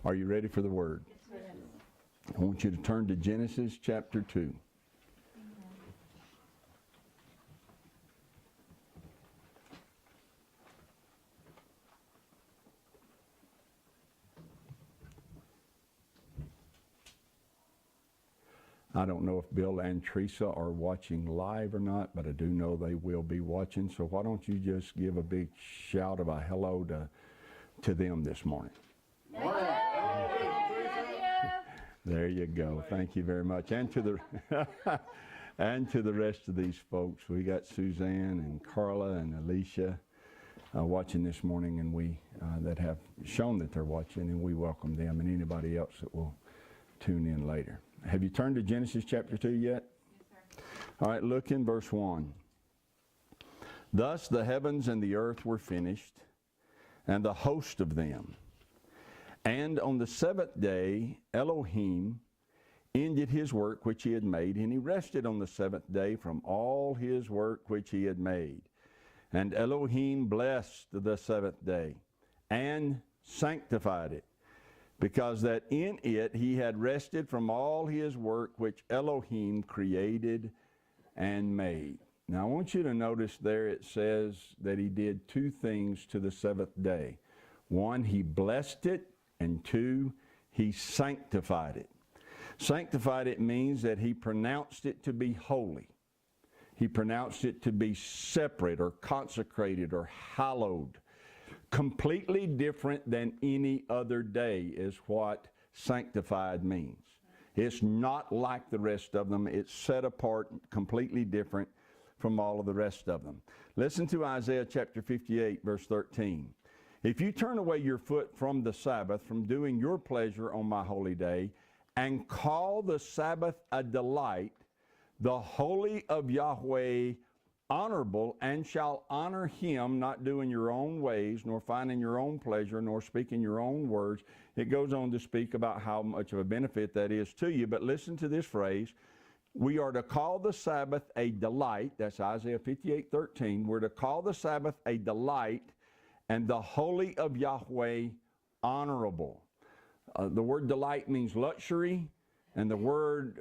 Are you ready for the Word? Yes. I want you to turn to Genesis chapter 2. I don't know if Bill and Teresa are watching live or not, but I do know they will be watching. So why don't you just give a big shout of a hello to them this morning. There you go. Thank you very much. And to the and to the rest of these folks. We got Suzanne and Carla and Alicia watching this morning, and we that have shown that they're watching, and we welcome them and anybody else that will tune in later. Have you turned to Genesis chapter 2 yet? Yes, sir. All right, look in verse 1. Thus the heavens and the earth were finished, and the host of them. And on the seventh day Elohim ended his work which he had made, and he rested on the seventh day from all his work which he had made. And Elohim blessed the seventh day, and sanctified it, because that in it he had rested from all his work which Elohim created and made. Now I want you to notice there it says that he did two things to the seventh day. One, he blessed it, and two, he sanctified it. Sanctified it means that he pronounced it to be holy. He pronounced it to be separate or consecrated or hallowed. Completely different than any other day is what sanctified means. It's not like the rest of them. It's set apart, completely different from all of the rest of them. Listen to Isaiah chapter 58, verse 13. If you turn away your foot from the Sabbath, from doing your pleasure on my holy day, and call the Sabbath a delight, the holy of Yahweh honorable, and shall honor him, not doing your own ways, nor finding your own pleasure, nor speaking your own words. It goes on to speak about how much of a benefit that is to you. But listen to this phrase. We are to call the Sabbath a delight. That's Isaiah 58:13. We're to call the Sabbath a delight, and the holy of Yahweh honorable. The word delight means luxury, and the word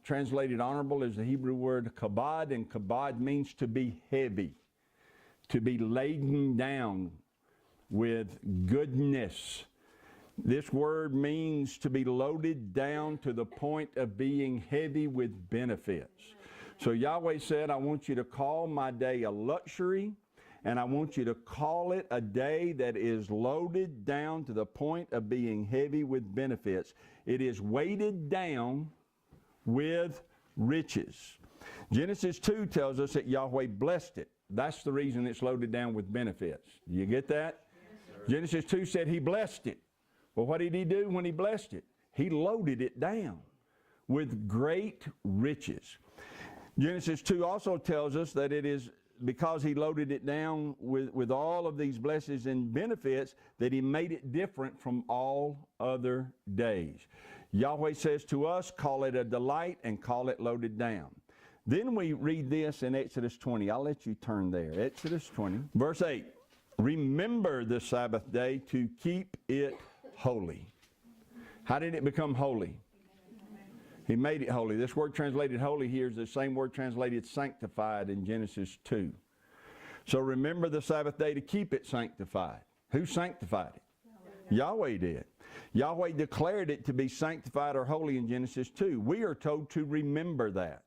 translated honorable is the Hebrew word kabod, and kabod means to be heavy, to be laden down with goodness. This word means to be loaded down to the point of being heavy with benefits. So Yahweh said, I want you to call my day a luxury, and I want you to call it a day that is loaded down to the point of being heavy with benefits. It is weighted down with riches. Genesis 2 tells us that Yahweh blessed it. That's the reason it's loaded down with benefits. Do you get that? Yes, Genesis 2 said he blessed it. Well, what did he do when he blessed it? He loaded it down with great riches. Genesis 2 also tells us that it is because he loaded it down with all of these blessings and benefits that he made it different from all other days. Yahweh says to us, call it a delight and call it loaded down. Then we read this in Exodus 20. I'll let you turn there. Exodus 20, verse 8. Remember the Sabbath day to keep it holy. How did it become holy? He made it holy. This word translated holy here is the same word translated sanctified in Genesis 2. So remember the Sabbath day to keep it sanctified. Who sanctified it? Yahweh did. Yahweh declared it to be sanctified or holy in Genesis 2. We are told to remember that.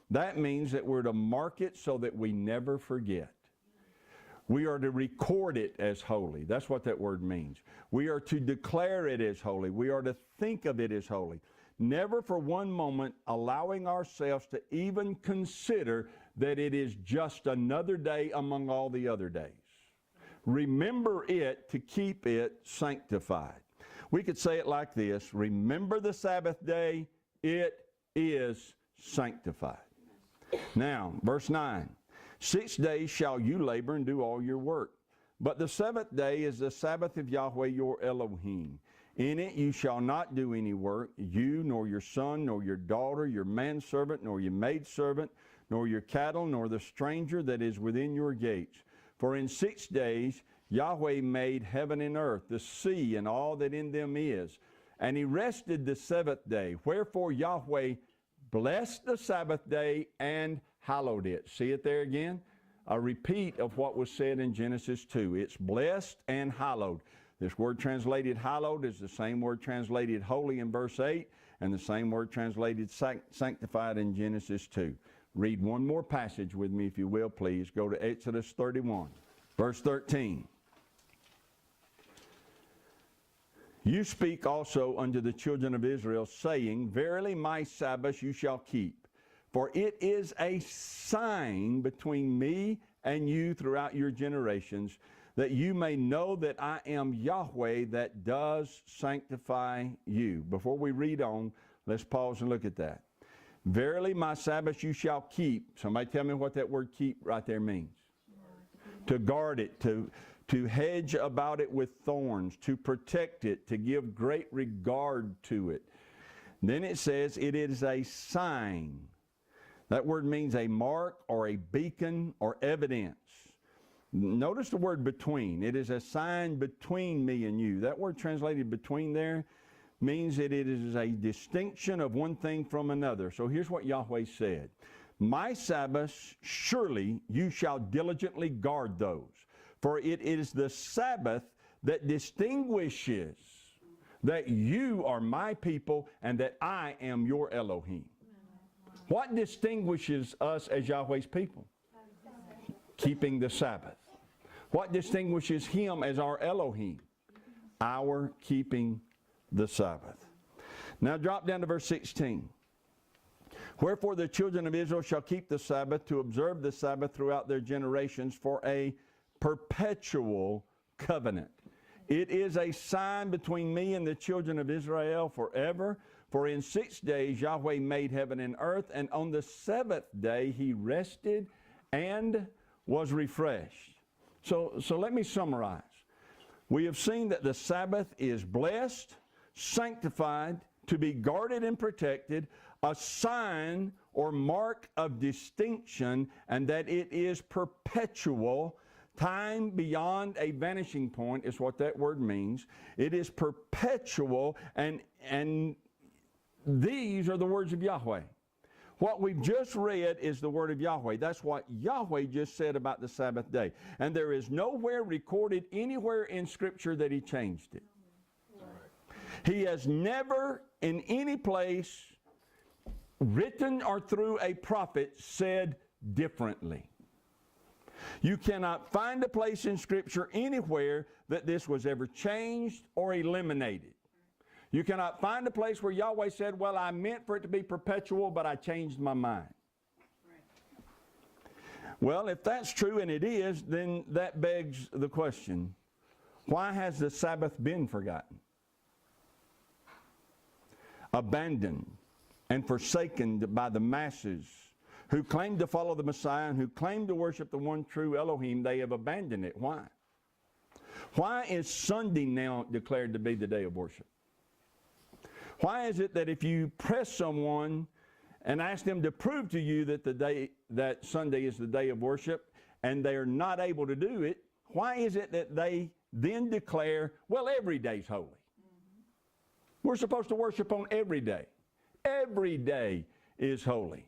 That means that we're to mark it so that we never forget. We are to record it as holy. That's what that word means. We are to declare it as holy. We are to think of it as holy. Never for one moment allowing ourselves to even consider that it is just another day among all the other days. Remember it to keep it sanctified. We could say it like this: remember the Sabbath day, it is sanctified. Now, verse 9. 6 days shall you labor and do all your work. But the seventh day is the Sabbath of Yahweh your Elohim. In it you shall not do any work, you, nor your son, nor your daughter, your manservant, nor your maidservant, nor your cattle, nor the stranger that is within your gates. For in 6 days Yahweh made heaven and earth, the sea, and all that in them is. And he rested the seventh day. Wherefore Yahweh blessed the Sabbath day and hallowed it. See it there again? A repeat of what was said in Genesis 2. It's blessed and hallowed. This word translated hallowed is the same word translated holy in verse 8 and the same word translated sanctified in Genesis 2. Read one more passage with me if you will, please. Go to Exodus 31, verse 13. You speak also unto the children of Israel, saying, Verily my Sabbath you shall keep, for it is a sign between me and you throughout your generations, that you may know that I am Yahweh that does sanctify you. Before we read on, let's pause and look at that. Verily my Sabbath you shall keep. Somebody tell me what that word keep right there means. To guard it, to hedge about it with thorns, to protect it, to give great regard to it. Then it says it is a sign. That word means a mark or a beacon or evidence. Notice the word between. It is a sign between me and you. That word translated between there means that it is a distinction of one thing from another. So here's what Yahweh said. My Sabbaths, surely you shall diligently guard those. For it is the Sabbath that distinguishes that you are my people and that I am your Elohim. What distinguishes us as Yahweh's people? Keeping the Sabbath. What distinguishes him as our Elohim? Our keeping the Sabbath. Now drop down to verse 16. Wherefore the children of Israel shall keep the Sabbath to observe the Sabbath throughout their generations for a perpetual covenant. It is a sign between me and the children of Israel forever. For in 6 days Yahweh made heaven and earth, and on the seventh day he rested and was refreshed. So let me summarize. We have seen that the Sabbath is blessed, sanctified, to be guarded and protected, a sign or mark of distinction, and that it is perpetual. Time beyond a vanishing point is what that word means. It is perpetual, and these are the words of Yahweh. What we've just read is the word of Yahweh. That's what Yahweh just said about the Sabbath day. And there is nowhere recorded anywhere in Scripture that he changed it. He has never in any place, written or through a prophet, said differently. You cannot find a place in Scripture anywhere that this was ever changed or eliminated. You cannot find a place where Yahweh said, well, I meant for it to be perpetual, but I changed my mind. Right. Well, if that's true, and it is, then that begs the question, why has the Sabbath been forgotten? Abandoned and forsaken by the masses who claim to follow the Messiah and who claim to worship the one true Elohim. They have abandoned it. Why? Why is Sunday now declared to be the day of worship? Why is it that if you press someone and ask them to prove to you that Sunday is the day of worship and they're not able to do it, why is it that they then declare, well, every day's holy? We're supposed to worship on every day. Every day is holy.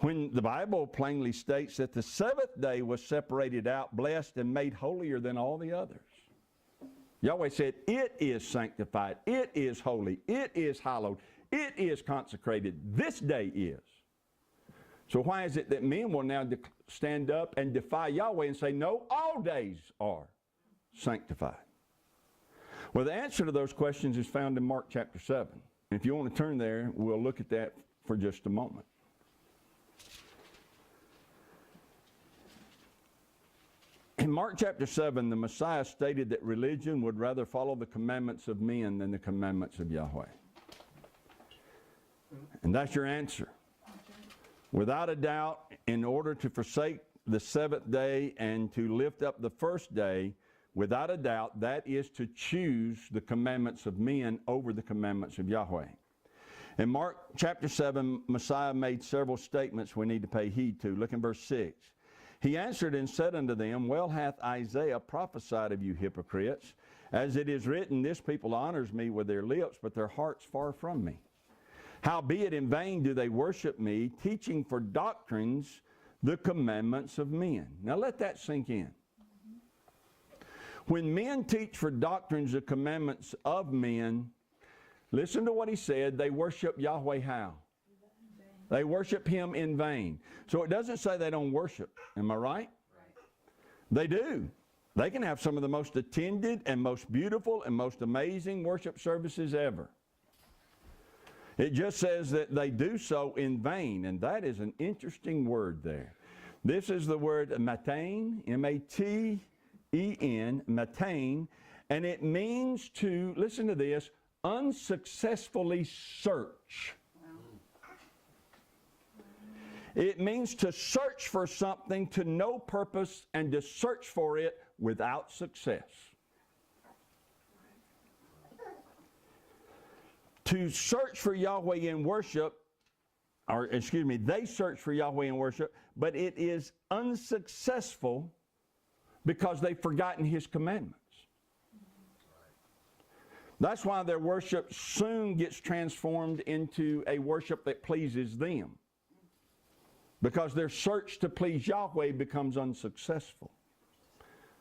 When the Bible plainly states that the seventh day was separated out, blessed, and made holier than all the others. Yahweh said, it is sanctified, it is holy, it is hallowed, it is consecrated, this day is. So why is it that men will now stand up and defy Yahweh and say, no, all days are sanctified? Well, the answer to those questions is found in Mark chapter 7. If you want to turn there, we'll look at that for just a moment. In Mark chapter 7, the Messiah stated that religion would rather follow the commandments of men than the commandments of Yahweh. And that's your answer. Without a doubt, in order to forsake the seventh day and to lift up the first day, without a doubt, that is to choose the commandments of men over the commandments of Yahweh. In Mark chapter 7, Messiah made several statements we need to pay heed to. Look in verse 6. He answered and said unto them, Well hath Isaiah prophesied of you hypocrites, as it is written, This people honors me with their lips, but their heart's far from me. Howbeit in vain do they worship me, teaching for doctrines the commandments of men. Now let that sink in. When men teach for doctrines the commandments of men, listen to what he said, they worship Yahweh how? They worship Him in vain. So it doesn't say they don't worship. Am I right? They do. They can have some of the most attended and most beautiful and most amazing worship services ever. It just says that they do so in vain, and that is an interesting word there. This is the word matain, M-A-T-E-N, matain, and it means to, listen to this, unsuccessfully search. It means to search for something to no purpose and to search for it without success. To search for Yahweh in worship, they search for Yahweh in worship, but it is unsuccessful because they've forgotten His commandments. That's why their worship soon gets transformed into a worship that pleases them. Because their search to please Yahweh becomes unsuccessful.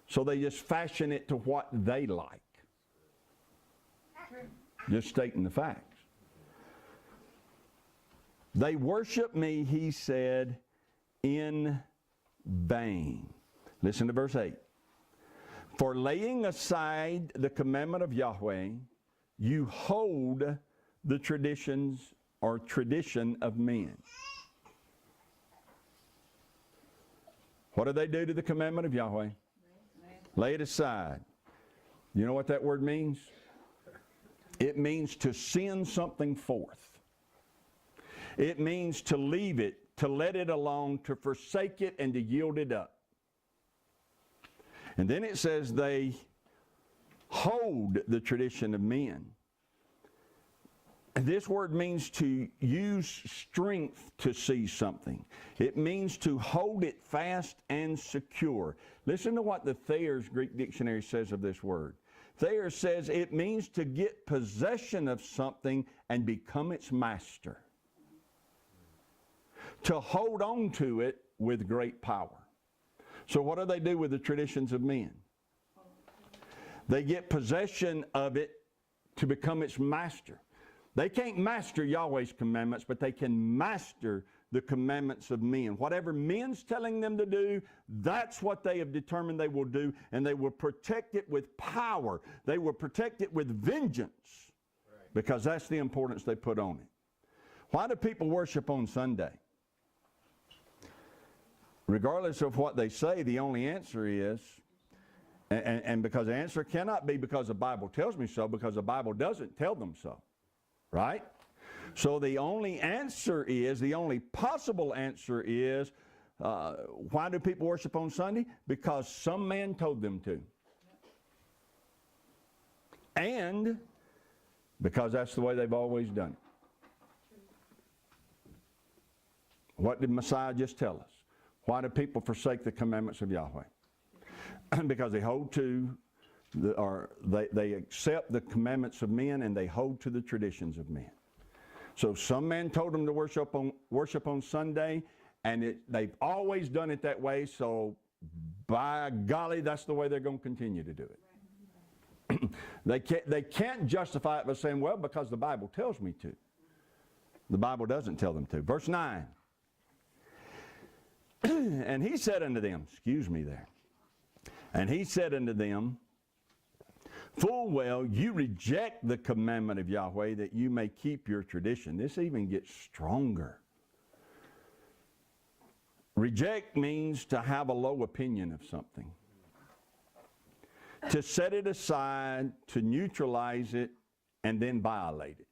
So they just fashion it to what they like. Just stating the facts. They worship me, he said, in vain. Listen to verse 8. For laying aside the commandment of Yahweh, you hold the traditions or tradition of men. What do they do to the commandment of Yahweh? Lay it aside. You know what that word means? It means to send something forth. It means to leave it, to let it alone, to forsake it, and to yield it up. And then it says they hold the tradition of men. This word means to use strength to seize something. It means to hold it fast and secure. Listen to what the Thayer's Greek dictionary says of this word. Thayer says it means to get possession of something and become its master. To hold on to it with great power. So what do they do with the traditions of men? They get possession of it to become its master. They can't master Yahweh's commandments, but they can master the commandments of men. Whatever men's telling them to do, that's what they have determined they will do, and they will protect it with power. They will protect it with vengeance, because that's the importance they put on it. Why do people worship on Sunday? Regardless of what they say, the only answer is, and because the answer cannot be because the Bible tells me so, because the Bible doesn't tell them so. Right? So the only answer is, the only possible answer is, why do people worship on Sunday? Because some man told them to. And because that's the way they've always done it. What did Messiah just tell us? Why do people forsake the commandments of Yahweh? Because they hold to they accept the commandments of men, and they hold to the traditions of men. So some man told them to worship on Sunday, and they've always done it that way, so by golly, that's the way they're going to continue to do it. They can't justify it by saying, well, because the Bible tells me to. The Bible doesn't tell them to. Verse 9. And he said unto them, and he said unto them, full well, you reject the commandment of Yahweh that you may keep your tradition. This even gets stronger. Reject means to have a low opinion of something. To set it aside, to neutralize it, and then violate it.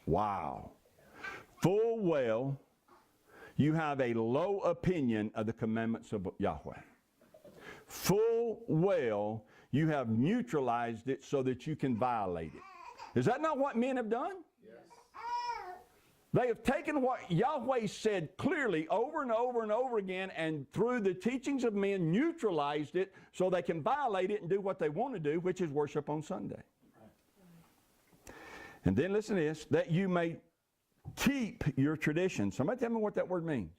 Wow. Full well, you have a low opinion of the commandments of Yahweh. Full well, you have neutralized it so that you can violate it. Is that not what men have done? Yes. They have taken what Yahweh said clearly over and over and over again, and through the teachings of men neutralized it so they can violate it and do what they want to do, which is worship on Sunday. And then listen to this, that you may keep your tradition. Somebody tell me what that word means.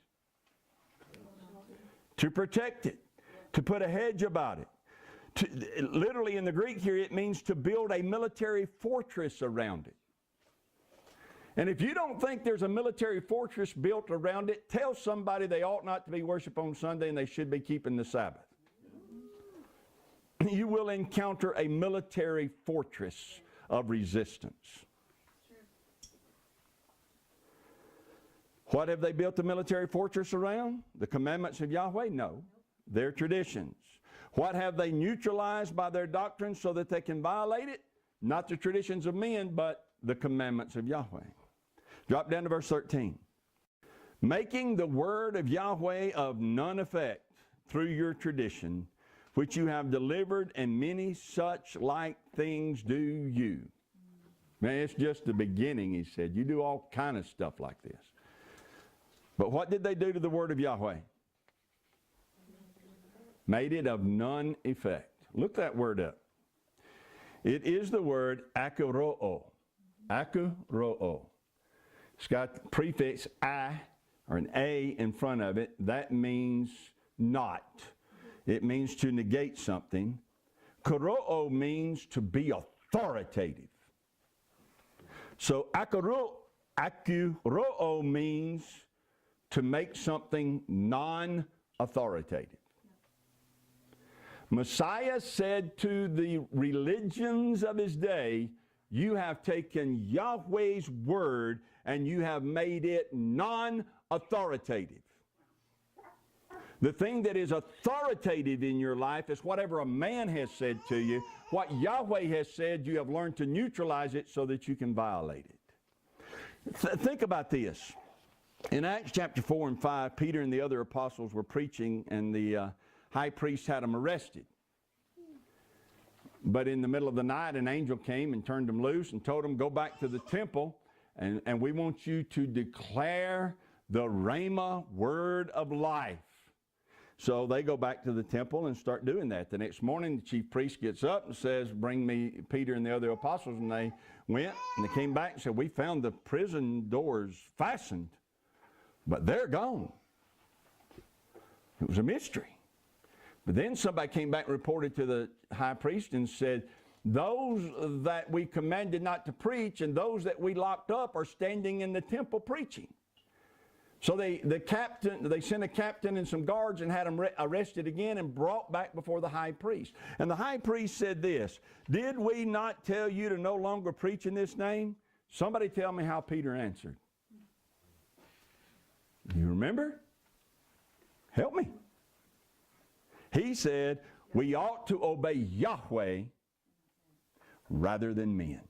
To protect it, to put a hedge about it. Literally in the Greek here, it means to build a military fortress around it. And if you don't think there's a military fortress built around it, tell somebody they ought not to be worship on Sunday and they should be keeping the Sabbath. You will encounter a military fortress of resistance. What have they built the military fortress around? The commandments of Yahweh? No. Their traditions. What have they neutralized by their doctrine so that they can violate it? Not the traditions of men, but the commandments of Yahweh. Drop down to verse 13. Making the word of Yahweh of none effect through your tradition, which you have delivered, and many such like things do you. Man, it's just the beginning, he said. You do all kind of stuff like this. But what did they do to the word of Yahweh? Made it of none effect. Look that word up. It is the word akuroo. Akuroo. It's got prefix I, or an A in front of it. That means not. It means to negate something. Kuroo means to be authoritative. So akuroo means to make something non-authoritative. Messiah said to the religions of his day, you have taken Yahweh's word and you have made it non-authoritative. The thing that is authoritative in your life is whatever a man has said to you. What Yahweh has said, you have learned to neutralize it so that you can violate it. Think about this. In Acts chapter 4 and 5, Peter and the other apostles were preaching, and the high priest had them arrested. But in the middle of the night, an angel came and turned them loose and told them, go back to the temple, and we want you to declare the Rhema word of life. So they go back to the temple and start doing that. The next morning, the chief priest gets up and says, bring me Peter and the other apostles. And they went, and they came back and said, we found the prison doors fastened, but they're gone. It was a mystery. But then somebody came back and reported to the high priest and said, those that we commanded not to preach and those that we locked up are standing in the temple preaching. So they sent a captain and some guards and had them arrested again and brought back before the high priest. And the high priest said this, did we not tell you to no longer preach in this name? Somebody tell me how Peter answered. You remember? Help me. He said, we ought to obey Yahweh rather than men.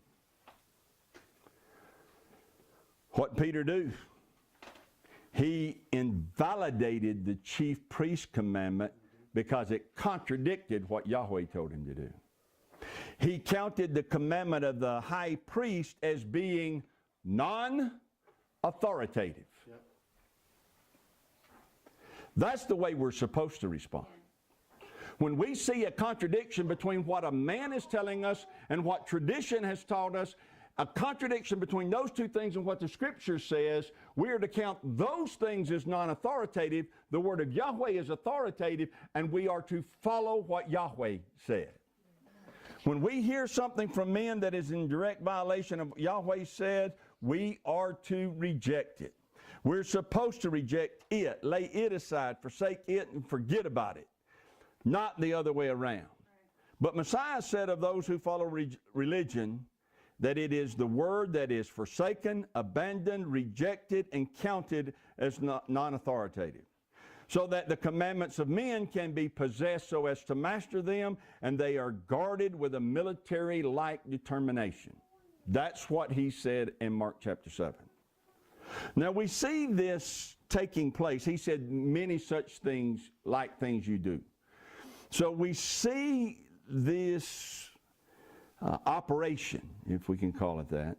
What did Peter do? He invalidated the chief priest commandment because it contradicted what Yahweh told him to do. He counted the commandment of the high priest as being non-authoritative. Yep. That's the way we're supposed to respond. When we see a contradiction between what a man is telling us and what tradition has taught us, a contradiction between those two things and what the Scripture says, we are to count those things as non-authoritative. The Word of Yahweh is authoritative, and we are to follow what Yahweh said. When we hear something from men that is in direct violation of what Yahweh said, we are to reject it. We're supposed to reject it, lay it aside, forsake it, and forget about it. Not the other way around. But Messiah said of those who follow religion that it is the word that is forsaken, abandoned, rejected, and counted as non-authoritative. So that the commandments of men can be possessed so as to master them, and they are guarded with a military-like determination. That's what he said in Mark chapter 7. Now we see this taking place. He said many such things like things you do. So we see this operation, if we can call it that,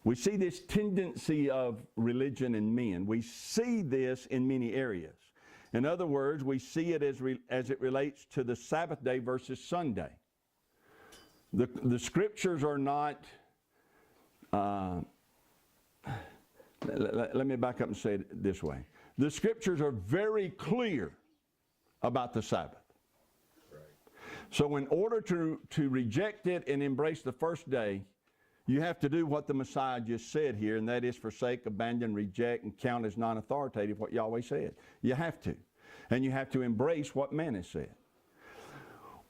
We see this tendency of religion in men. We see this in many areas. In other words, we see it as it relates to the Sabbath day versus Sunday. The scriptures are not, let me back up and say it this way. The scriptures are very clear about the Sabbath. So in order to reject it and embrace the first day, you have to do what the Messiah just said here, and that is forsake, abandon, reject, and count as non-authoritative what Yahweh said. You have to. And you have to embrace what man has said.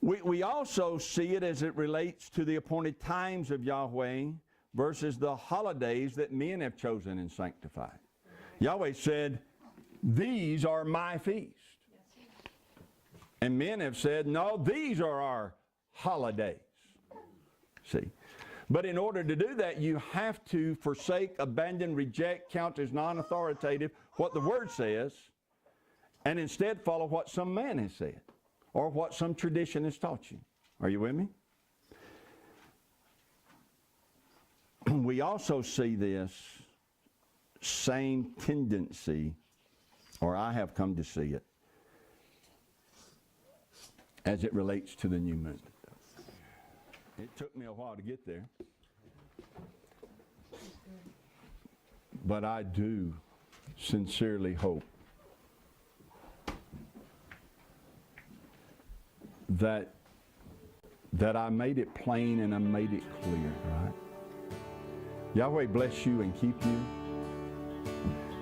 We also see it as it relates to the appointed times of Yahweh versus the holidays that men have chosen and sanctified. Yahweh said, these are my feasts. And men have said, no, these are our holidays. See? But in order to do that, you have to forsake, abandon, reject, count as non-authoritative what the Word says, and instead follow what some man has said or what some tradition has taught you. Are you with me? We also see this same tendency, or I have come to see it, as it relates to the new moon. It took me a while to get there. But I do sincerely hope that I made it plain and I made it clear, right? Yahweh bless you and keep you.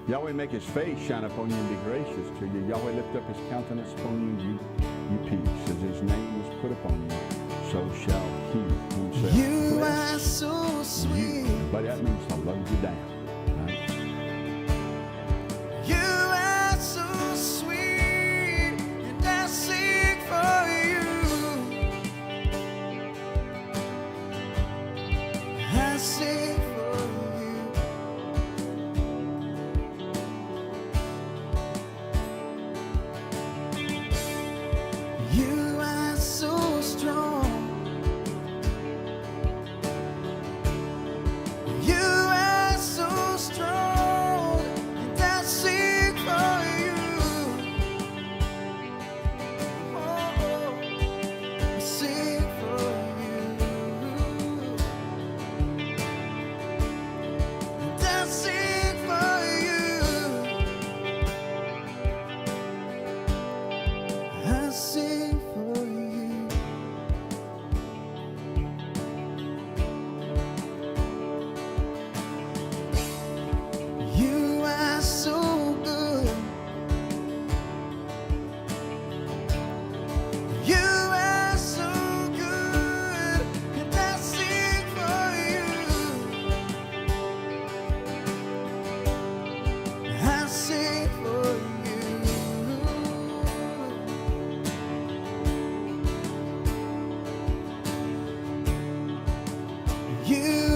Yahweh make his face shine upon you and be gracious to you. Yahweh lift up his countenance upon you and you peace. As his name is put upon you, so shall he himself You bless are so sweet. you. But that means to load you down, right? You are so sweet, and I sing for you. I sing for you. You are so strong. You are so strong, and I sing for you. Oh, I sing for you. And I sing for you. I sing for you. You are so good. You are so good, and I sing for you. I sing for you. You